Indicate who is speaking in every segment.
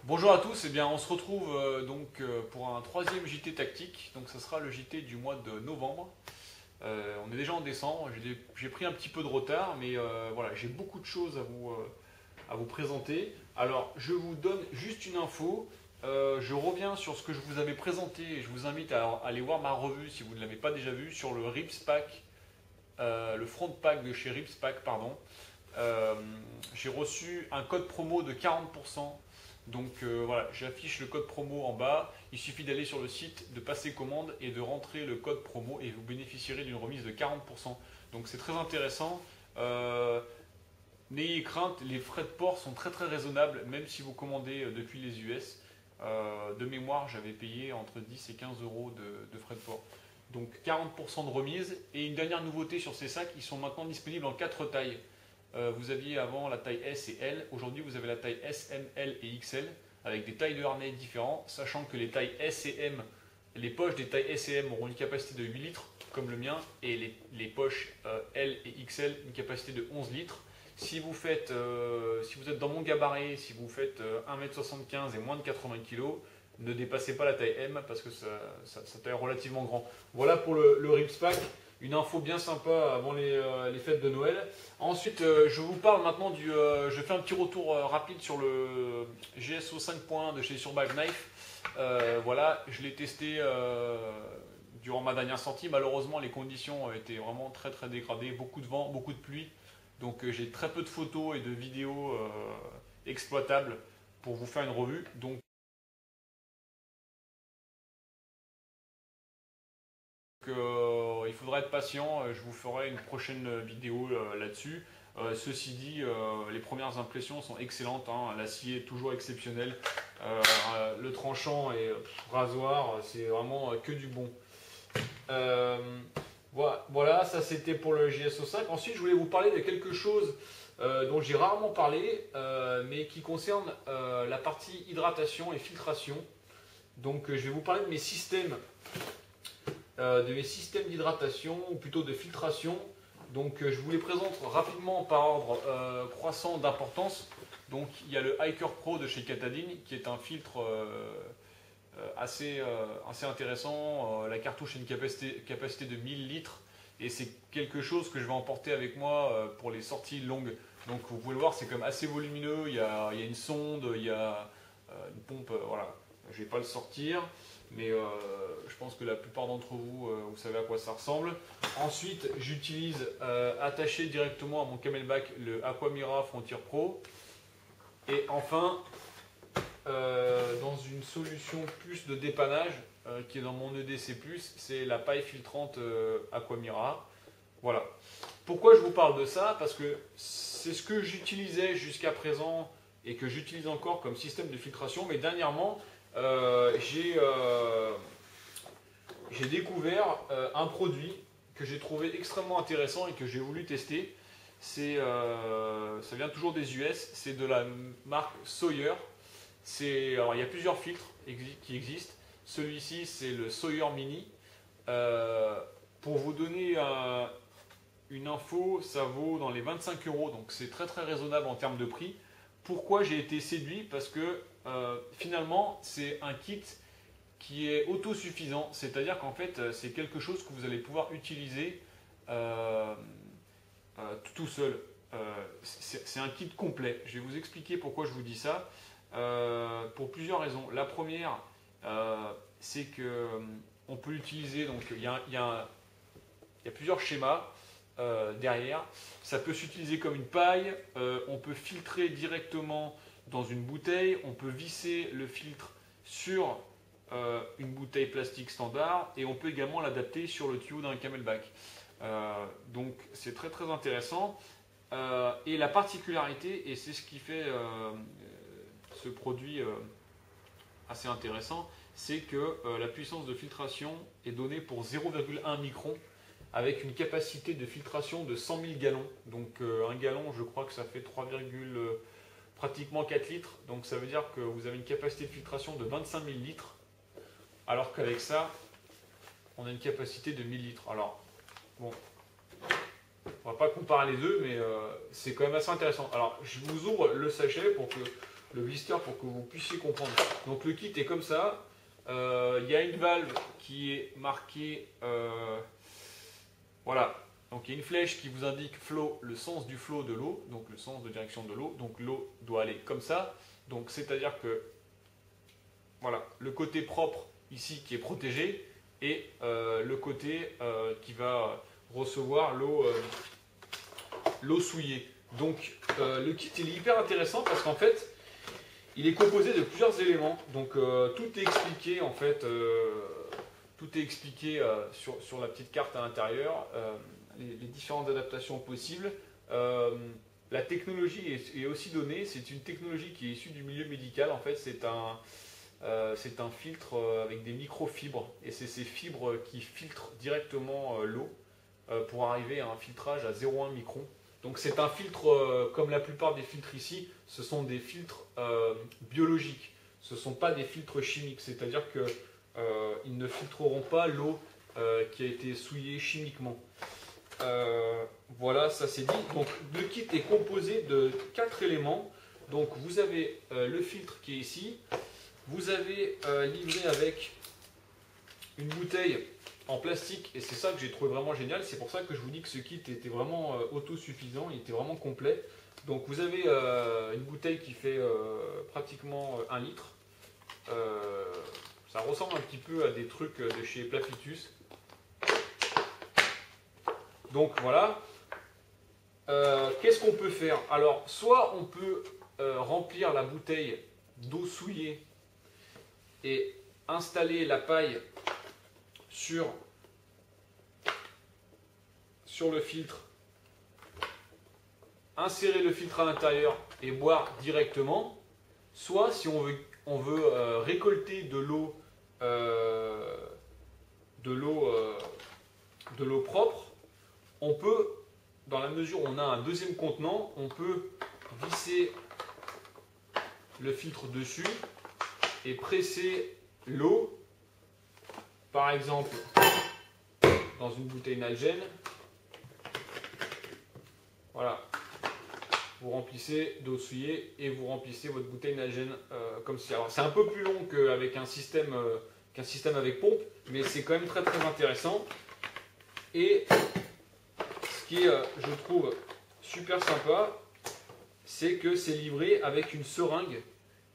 Speaker 1: Bonjour à tous, eh bien, on se retrouve pour un troisième JT tactique, donc ça sera le JT du mois de novembre. On est déjà en décembre, j'ai pris un petit peu de retard, mais voilà, j'ai beaucoup de choses à vous présenter. Alors, je vous donne juste une info, je reviens sur ce que je vous avais présenté et je vous invite à aller voir ma revue si vous ne l'avez pas déjà vue sur le Rips Pack, le front pack de chez Rips Pack, pardon. Euh, j'ai reçu un code promo de 40%. Donc voilà, j'affiche le code promo en bas. Il suffit d'aller sur le site, de passer commande et de rentrer le code promo et vous bénéficierez d'une remise de 40%. Donc c'est très intéressant. N'ayez crainte, les frais de port sont très très raisonnables, même si vous commandez depuis les US. De mémoire, j'avais payé entre 10 et 15 euros de frais de port. Donc 40% de remise. Et une dernière nouveauté sur ces sacs, ils sont maintenant disponibles en 4 tailles. Vous aviez avant la taille S et L. Aujourd'hui, vous avez la taille S, M, L et XL avec des tailles de harnais différents, sachant que les tailles S et M, les poches des tailles S et M auront une capacité de 8 litres, comme le mien, et les poches L et XL, une capacité de 11 litres. Si vous êtes dans mon gabarit, si vous faites 1m75 et moins de 80 kg, ne dépassez pas la taille M parce que ça taille relativement grand. Voilà pour le Rips Pack. Une info bien sympa avant les fêtes de Noël. Ensuite, je vous parle maintenant je fais un petit retour rapide sur le GSO 5.1 de chez Survive Knife. Voilà, je l'ai testé durant ma dernière sortie. Malheureusement, les conditions étaient vraiment très très dégradées. Beaucoup de vent, beaucoup de pluie. Donc j'ai très peu de photos et de vidéos exploitables pour vous faire une revue. Donc il faudra être patient, je vous ferai une prochaine vidéo là-dessus. Ceci dit, les premières impressions sont excellentes, hein. L'acier est toujours exceptionnel. Le tranchant et rasoir, c'est vraiment que du bon. Euh, voilà, ça c'était pour le JSO5. Ensuite, je voulais vous parler de quelque chose dont j'ai rarement parlé, mais qui concerne la partie hydratation et filtration. Donc, je vais vous parler de mes systèmes d'hydratation, ou plutôt de filtration. Donc je vous les présente rapidement par ordre croissant d'importance. Donc il y a le Hiker Pro de chez Katadyn, qui est un filtre assez intéressant. La cartouche a une capacité de 1000 litres et c'est quelque chose que je vais emporter avec moi pour les sorties longues. Donc vous pouvez le voir, c'est quand même assez volumineux. Il y a une sonde, il y a une pompe, voilà. Je ne vais pas le sortir, mais je pense que la plupart d'entre vous, vous savez à quoi ça ressemble. Ensuite, j'utilise attaché directement à mon camelback le Aquamira Frontier Pro. Et enfin, dans une solution plus de dépannage qui est dans mon EDC+, c'est la paille filtrante Aquamira. Voilà. Pourquoi je vous parle de ça? Parce que c'est ce que j'utilisais jusqu'à présent et que j'utilise encore comme système de filtration, mais dernièrement, j'ai découvert un produit que j'ai trouvé extrêmement intéressant et que j'ai voulu tester. Ça vient toujours des US, c'est de la marque Sawyer. Alors, il y a plusieurs filtres qui existent. Celui-ci, c'est le Sawyer Mini. Pour vous donner une info, ça vaut dans les 25 euros, donc c'est très très raisonnable en termes de prix. Pourquoi j'ai été séduit? Parce que finalement, c'est un kit qui est autosuffisant, c'est-à-dire qu'en fait, c'est quelque chose que vous allez pouvoir utiliser euh, tout seul. C'est un kit complet. Je vais vous expliquer pourquoi je vous dis ça. Pour plusieurs raisons. La première, c'est que on peut l'utiliser. Donc, il y a plusieurs schémas derrière. Ça peut s'utiliser comme une paille. On peut filtrer directement dans une bouteille. On peut visser le filtre sur une bouteille plastique standard et on peut également l'adapter sur le tuyau d'un camelback. Donc c'est très très intéressant. Et la particularité, et c'est ce qui fait ce produit assez intéressant, c'est que la puissance de filtration est donnée pour 0,1 micron avec une capacité de filtration de 100 000 gallons. Donc un gallon, je crois que ça fait pratiquement 4 litres. Donc ça veut dire que vous avez une capacité de filtration de 25 000 litres, alors qu'avec ça, on a une capacité de 1000 litres. Alors, bon, on va pas comparer les deux, mais c'est quand même assez intéressant. Alors, je vous ouvre le sachet pour que le blister pour que vous puissiez comprendre. Donc le kit est comme ça. Il y a une valve qui est marquée, voilà. Donc il y a une flèche qui vous indique flow, le sens du flow de l'eau, donc le sens de direction de l'eau. Donc l'eau doit aller comme ça. Donc c'est-à-dire que voilà, le côté propre ici qui est protégé et le côté qui va recevoir l'eau souillée. Donc le kit il est hyper intéressant parce qu'en fait il est composé de plusieurs éléments. Donc tout est expliqué en fait, tout est expliqué sur la petite carte à l'intérieur, les différentes adaptations possibles. La technologie est aussi donnée. C'est une technologie qui est issue du milieu médical. En fait, c'est un filtre avec des microfibres et c'est ces fibres qui filtrent directement l'eau pour arriver à un filtrage à 0,1 micron. Donc c'est un filtre, comme la plupart des filtres ici, ce sont des filtres biologiques. Ce ne sont pas des filtres chimiques, c'est-à-dire qu'ils ne filtreront pas l'eau qui a été souillée chimiquement. Voilà, ça c'est dit. Donc le kit est composé de 4 éléments. Donc vous avez le filtre qui est ici. Vous avez livré avec une bouteille en plastique et c'est ça que j'ai trouvé vraiment génial. C'est pour ça que je vous dis que ce kit était vraiment autosuffisant, il était vraiment complet. Donc vous avez une bouteille qui fait pratiquement 1 litre. Ça ressemble un petit peu à des trucs de chez Plafitus. Donc voilà. Qu'est-ce qu'on peut faire? Alors soit on peut remplir la bouteille d'eau souillée et installer la paille sur le filtre, insérer le filtre à l'intérieur et boire directement. Soit si on veut récolter de l'eau propre, on peut, dans la mesure où on a un deuxième contenant, on peut visser le filtre dessus et presser l'eau, par exemple dans une bouteille Nalgene. Voilà, vous remplissez d'eau souillée et vous remplissez votre bouteille Nalgene comme ça. Alors c'est un peu plus long qu'avec un système avec pompe, mais c'est quand même très très intéressant. Et ce qui est, je trouve, super sympa, c'est que c'est livré avec une seringue.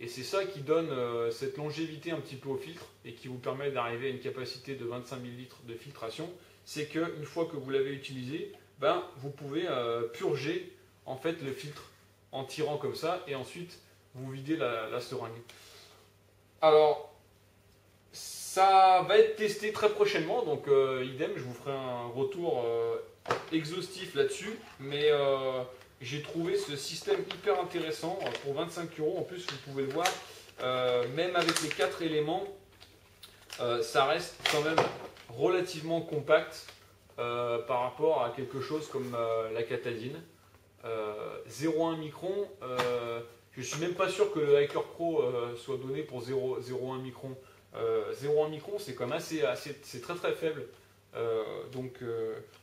Speaker 1: Et c'est ça qui donne cette longévité un petit peu au filtre et qui vous permet d'arriver à une capacité de 25 ml de filtration. C'est qu'une fois que vous l'avez utilisé, ben, vous pouvez purger en fait le filtre en tirant comme ça et ensuite vous videz la seringue. Alors ça va être testé très prochainement, donc idem, je vous ferai un retour exhaustif là-dessus, mais j'ai trouvé ce système hyper intéressant pour 25 €. En plus, vous pouvez le voir, même avec les 4 éléments, ça reste quand même relativement compact par rapport à quelque chose comme la Katadyn. 0,1 micron, je ne suis même pas sûr que le Hiker Pro soit donné pour 0,1 micron. 0,1 micron, c'est quand même c'est très très faible. Donc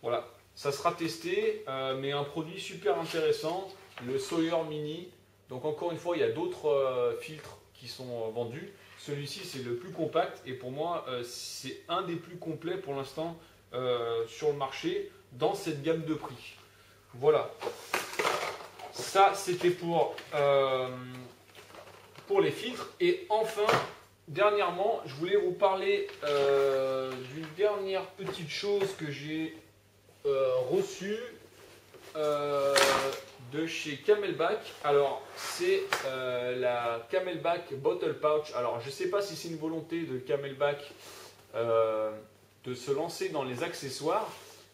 Speaker 1: voilà. Ça sera testé, mais un produit super intéressant, le Sawyer Mini. Donc encore une fois, il y a d'autres filtres qui sont vendus. Celui-ci, c'est le plus compact et pour moi, c'est un des plus complets pour l'instant sur le marché dans cette gamme de prix. Voilà. Ça, c'était pour les filtres. Et enfin, dernièrement, je voulais vous parler d'une dernière petite chose que j'ai reçu de chez Camelback. Alors c'est la Camelback Bottle Pouch. Alors je ne sais pas si c'est une volonté de Camelback de se lancer dans les accessoires,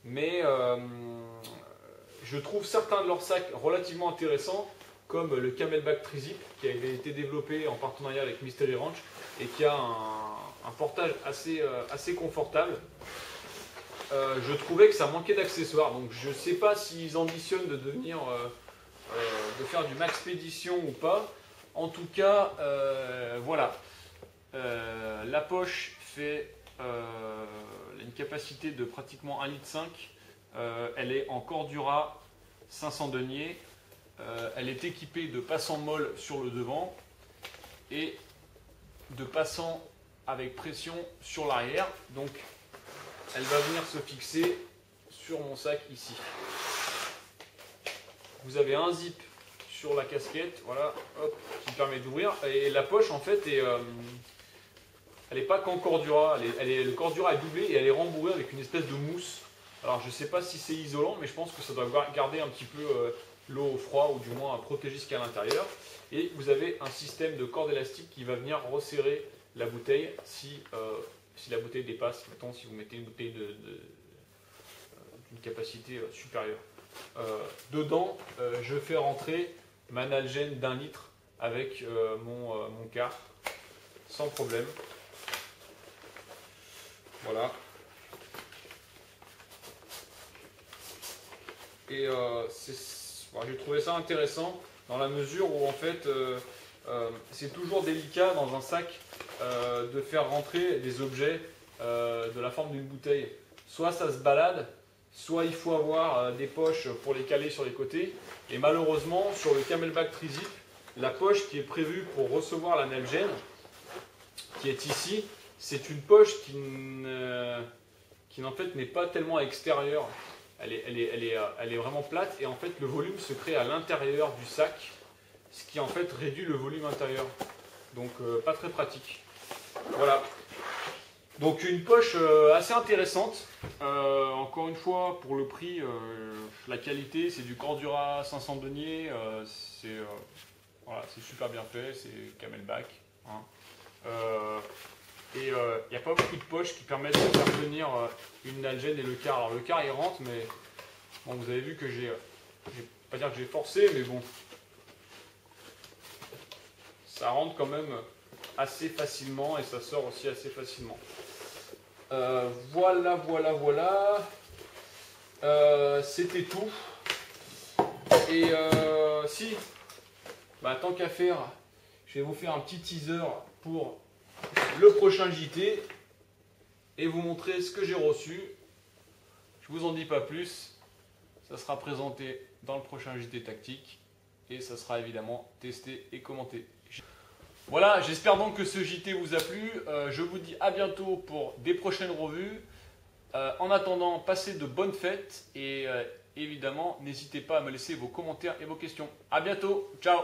Speaker 1: mais je trouve certains de leurs sacs relativement intéressants, comme le Camelback Tri-Zip qui a été développé en partenariat avec Mystery Ranch et qui a un portage assez confortable. Je trouvais que ça manquait d'accessoires, donc je ne sais pas s'ils ambitionnent de devenir de faire du Maxpédition ou pas. En tout cas, voilà. La poche fait une capacité de pratiquement 1,5 litre. Elle est en Cordura 500 deniers. Elle est équipée de passants molles sur le devant. et de passant avec pression sur l'arrière. Donc elle va venir se fixer sur mon sac ici. Vous avez un zip sur la casquette, voilà, hop, qui permet d'ouvrir. Et la poche en fait elle n'est pas qu'en cordura, le cordura est doublé et elle est rembourrée avec une espèce de mousse. Alors je ne sais pas si c'est isolant, mais je pense que ça doit garder un petit peu l'eau au froid, ou du moins protéger ce qu'il y a à l'intérieur. Et vous avez un système de corde élastique qui va venir resserrer la bouteille si la bouteille dépasse. Mettons, si vous mettez une bouteille d'une capacité supérieure. Dedans, je fais rentrer ma Nalgene d'1 litre avec mon quart, sans problème. Voilà. Et j'ai trouvé ça intéressant dans la mesure où en fait c'est toujours délicat dans un sac de faire rentrer des objets de la forme d'une bouteille. Soit ça se balade, soit il faut avoir des poches pour les caler sur les côtés. Et malheureusement sur le Camelback Tri-Zip, la poche qui est prévue pour recevoir la Nalgene, qui est ici, c'est une poche qui en fait n'est pas tellement extérieure. Elle est vraiment plate et en fait le volume se crée à l'intérieur du sac, ce qui en fait réduit le volume intérieur. Donc pas très pratique. Voilà. Donc une poche assez intéressante. Encore une fois, pour le prix, la qualité, c'est du Cordura 500 deniers. Voilà, c'est super bien fait, c'est Camelback. Hein. Et il n'y a pas beaucoup de poches qui permettent de faire tenir une Nalgene et le quart. Alors le quart il rentre, mais bon, vous avez vu que je vais pas dire que j'ai forcé, mais bon, ça rentre quand même assez facilement et ça sort aussi assez facilement. Voilà. C'était tout. Et tant qu'à faire, je vais vous faire un petit teaser pour le prochain JT et vous montrer ce que j'ai reçu. Je vous en dis pas plus, ça sera présenté dans le prochain JT tactique et ça sera évidemment testé et commenté. Voilà, j'espère donc que ce JT vous a plu. Je vous dis à bientôt pour des prochaines revues. En attendant, passez de bonnes fêtes et évidemment n'hésitez pas à me laisser vos commentaires et vos questions. À bientôt, ciao.